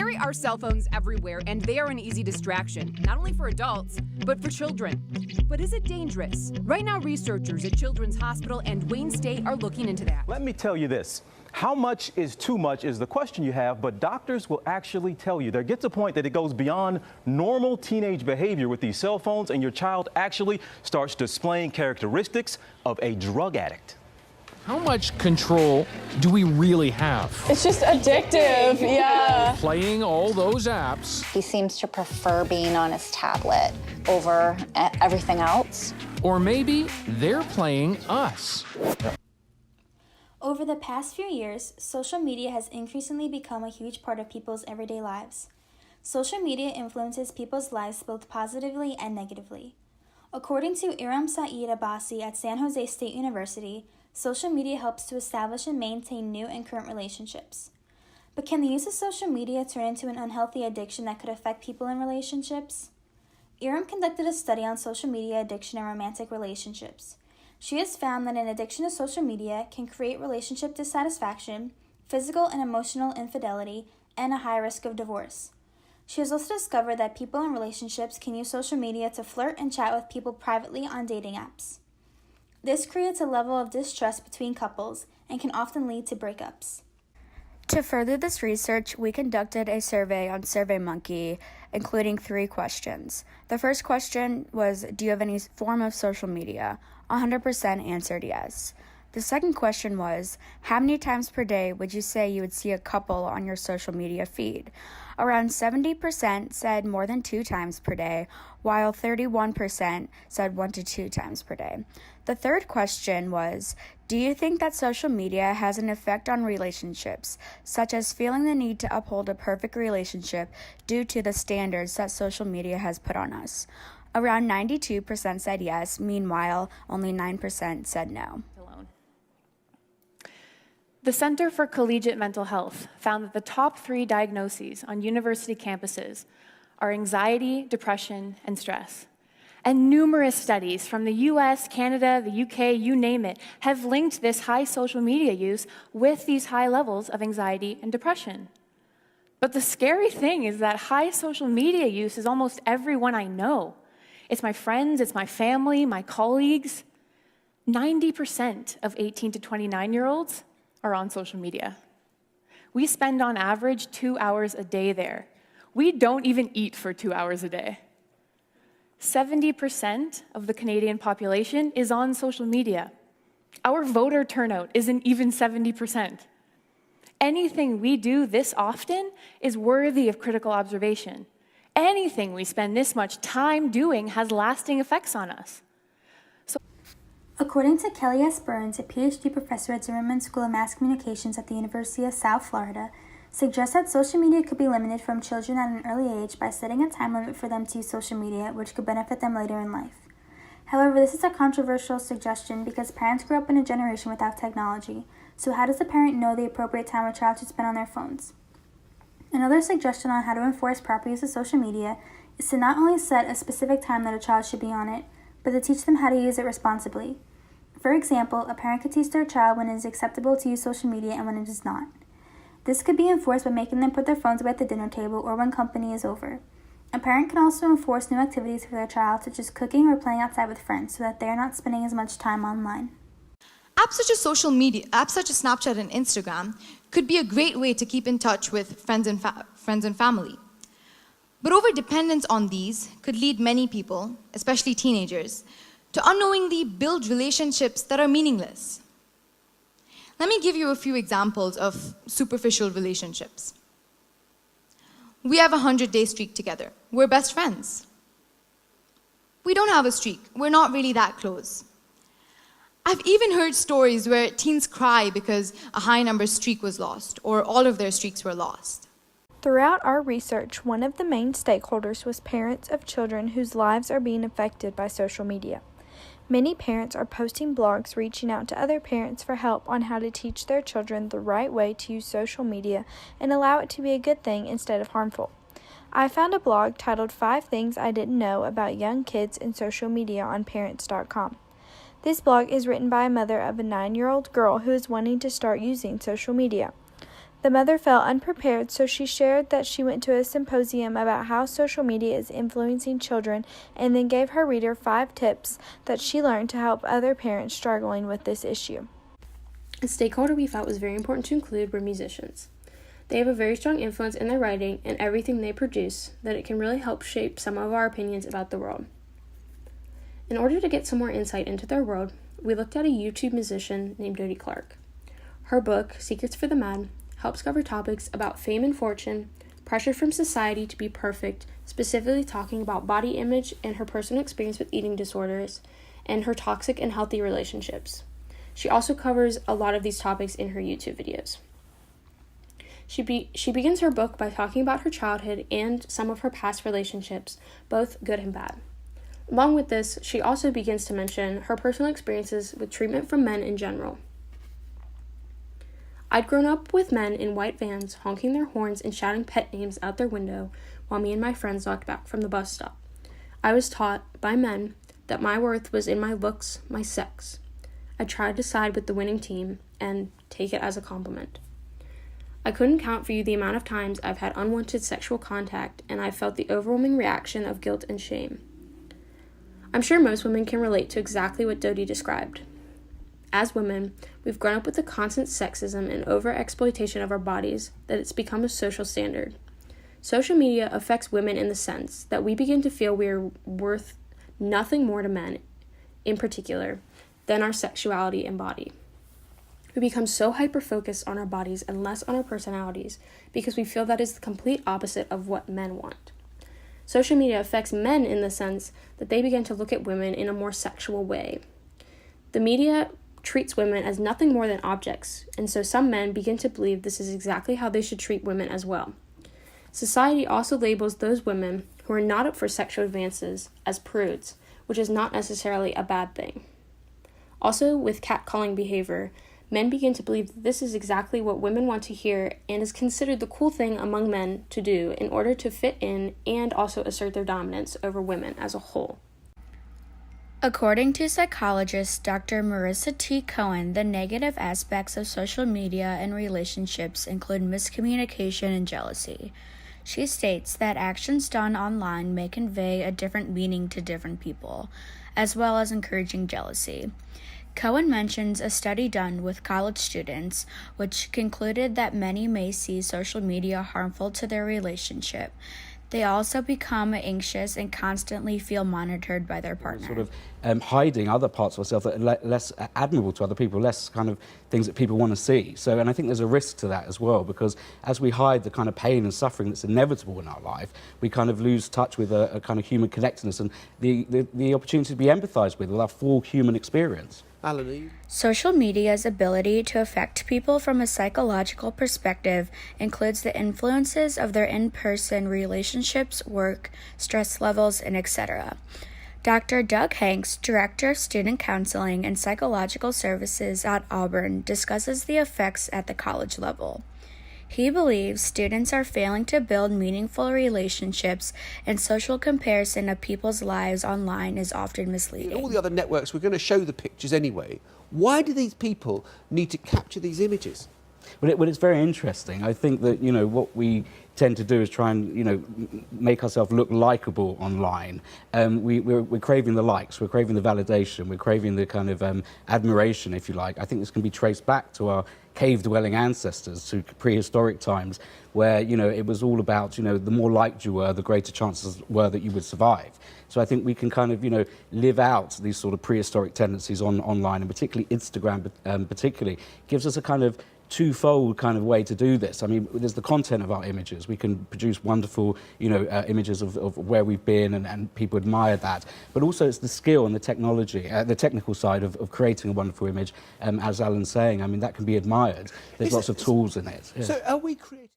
carry our cell phones everywhere, and they are an easy distraction, not only for adults, but for children. But is it dangerous? Right now, researchers at Children's Hospital and Wayne State are looking into that. Let me tell you this. How much is too much is the question you have, but doctors will actually tell you. There gets a point that it goes beyond normal teenage behavior with these cell phones, and your child actually starts displaying characteristics of a drug addict. How much control do we really have? It's just addictive, yeah. Playing all those apps. He seems to prefer being on his tablet over everything else. Or maybe they're playing us. Over the past few years, social media has increasingly become a huge part of people's everyday lives. Social media influences people's lives both positively and negatively. According to Iram Saeed Abbasi at San Jose State University, social media helps to establish and maintain new and current relationships. But can the use of social media turn into an unhealthy addiction that could affect people in relationships? Iram conducted a study on social media addiction and romantic relationships. She has found that an addiction to social media can create relationship dissatisfaction, physical and emotional infidelity, and a high risk of divorce. She has also discovered that people in relationships can use social media to flirt and chat with people privately on dating apps. This creates a level of distrust between couples and can often lead to breakups. To further this research, we conducted a survey on SurveyMonkey, including 3 questions. The first question was, do you have any form of social media? 100% answered yes. The second question was, how many times per day would you say you would see a couple on your social media feed? Around 70% said more than 2 times per day, while 31% said 1 to 2 times per day. The third question was, do you think that social media has an effect on relationships, such as feeling the need to uphold a perfect relationship due to the standards that social media has put on us? Around 92% said yes, meanwhile, only 9% said no. The Center for Collegiate Mental Health found that the top 3 diagnoses on university campuses are anxiety, depression, and stress. And numerous studies from the US, Canada, the UK, you name it, have linked this high social media use with these high levels of anxiety and depression. But the scary thing is that high social media use is almost everyone I know. It's my friends, it's my family, my colleagues. 90% of 18 to 29-year-olds are on social media. We spend on average 2 hours a day there. We don't even eat for 2 hours a day. 70% of the Canadian population is on social media. Our voter turnout isn't even 70%. Anything we do this often is worthy of critical observation. Anything we spend this much time doing has lasting effects on us. According to Kelly S. Burns, a PhD professor at Zimmerman School of Mass Communications at the University of South Florida, suggests that social media could be limited from children at an early age by setting a time limit for them to use social media, which could benefit them later in life. However, this is a controversial suggestion because parents grew up in a generation without technology, so how does the parent know the appropriate time a child should spend on their phones? Another suggestion on how to enforce proper use of social media is to not only set a specific time that a child should be on it, but to teach them how to use it responsibly. For example, a parent could teach their child when it is acceptable to use social media and when it is not. This could be enforced by making them put their phones away at the dinner table or when company is over. A parent can also enforce new activities for their child, such as cooking or playing outside with friends, so that they are not spending as much time online. Apps such as social media, apps such as Snapchat and Instagram could be a great way to keep in touch with friends and family. But overdependence on these could lead many people, especially teenagers, to unknowingly build relationships that are meaningless. Let me give you a few examples of superficial relationships. We have a 100-day streak together. We're best friends. We don't have a streak. We're not really that close. I've even heard stories where teens cry because a high-number streak was lost, or all of their streaks were lost. Throughout our research, one of the main stakeholders was parents of children whose lives are being affected by social media. Many parents are posting blogs reaching out to other parents for help on how to teach their children the right way to use social media and allow it to be a good thing instead of harmful. I found a blog titled 5 Things I Didn't Know About Young Kids and Social Media on Parents.com. This blog is written by a mother of a 9-year-old girl who is wanting to start using social media. The mother felt unprepared, so she shared that she went to a symposium about how social media is influencing children and then gave her reader 5 tips that she learned to help other parents struggling with this issue. A stakeholder we felt was very important to include were musicians. They have a very strong influence in their writing and everything they produce that it can really help shape some of our opinions about the world. In order to get some more insight into their world, we looked at a YouTube musician named Dodie Clark. Her book, Secrets for the Mad, helps cover topics about fame and fortune, pressure from society to be perfect, specifically talking about body image and her personal experience with eating disorders, and her toxic and healthy relationships. She also covers a lot of these topics in her YouTube videos. She begins her book by talking about her childhood and some of her past relationships, both good and bad. Along with this, she also begins to mention her personal experiences with treatment from men in general. I'd grown up with men in white vans honking their horns and shouting pet names out their window while me and my friends walked back from the bus stop. I was taught by men that my worth was in my looks, my sex. I tried to side with the winning team and take it as a compliment. I couldn't count for you the amount of times I've had unwanted sexual contact, and I felt the overwhelming reaction of guilt and shame. I'm sure most women can relate to exactly what Dodie described. As women, we've grown up with the constant sexism and over-exploitation of our bodies that it's become a social standard. Social media affects women in the sense that we begin to feel we are worth nothing more to men, in particular, than our sexuality and body. We become so hyper-focused on our bodies and less on our personalities because we feel that is the complete opposite of what men want. Social media affects men in the sense that they begin to look at women in a more sexual way. The media treats women as nothing more than objects, and so some men begin to believe this is exactly how they should treat women as well. Society also labels those women who are not up for sexual advances as prudes, which is not necessarily a bad thing. Also, with catcalling behavior, men begin to believe that this is exactly what women want to hear and is considered the cool thing among men to do in order to fit in and also assert their dominance over women as a whole. According to psychologist Dr. Marissa T. Cohen, the negative aspects of social media and relationships include miscommunication and jealousy. She states that actions done online may convey a different meaning to different people, as well as encouraging jealousy. Cohen mentions a study done with college students, which concluded that many may see social media harmful to their relationship. They also become anxious and constantly feel monitored by their partner. Sort of hiding other parts of ourselves that are less admirable to other people, less kind of things that people want to see. So, and I think there's a risk to that as well, because as we hide the kind of pain and suffering that's inevitable in our life, we kind of lose touch with a kind of human connectedness and the opportunity to be empathized with our full human experience. Alan, social media's ability to affect people from a psychological perspective includes the influences of their in-person relationships, work, stress levels, and etc. Dr. Doug Hanks, Director of Student Counseling and Psychological Services at Auburn, discusses the effects at the college level. He believes students are failing to build meaningful relationships, and social comparison of people's lives online is often misleading. All the other networks, we're going to show the pictures anyway. Why do these people need to capture these images? Well, it's very interesting. I think that, what we tend to do is try and, make ourselves look likeable online. We're craving the likes, we're craving the validation, we're craving the kind of admiration, if you like. I think this can be traced back to our cave-dwelling ancestors, to prehistoric times, where, it was all about, the more liked you were, the greater chances were that you would survive. So I think we can kind of, live out these sort of prehistoric tendencies online, and particularly Instagram particularly gives us a kind of twofold kind of way to do this. I mean, there's the content of our images. We can produce wonderful, images of where we've been, and people admire that. But also it's the skill and the technology, the technical side of creating a wonderful image. As Alan's saying, I mean, that can be admired. There's lots of tools in it. Yeah. So are we creating...